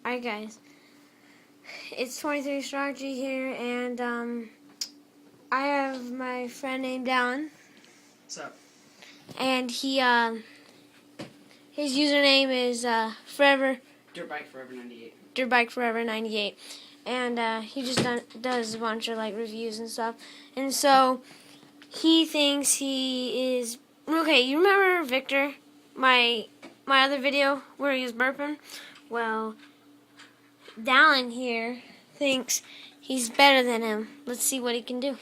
Alright guys, it's 23 Strategy here, and I have my friend named Dallin. What's up? And his username is Dirtbike Forever 98. 98. And he just does a bunch of like reviews and stuff. And so he thinks he is okay. You remember Victor, my other video where he was burping? Well, Dallin here thinks he's better than him. Let's see what he can do.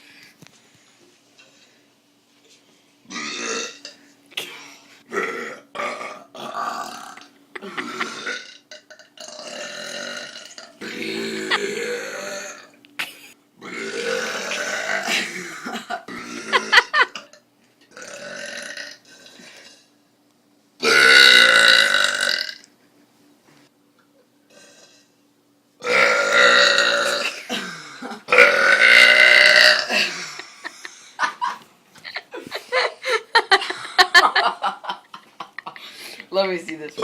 Let me see this.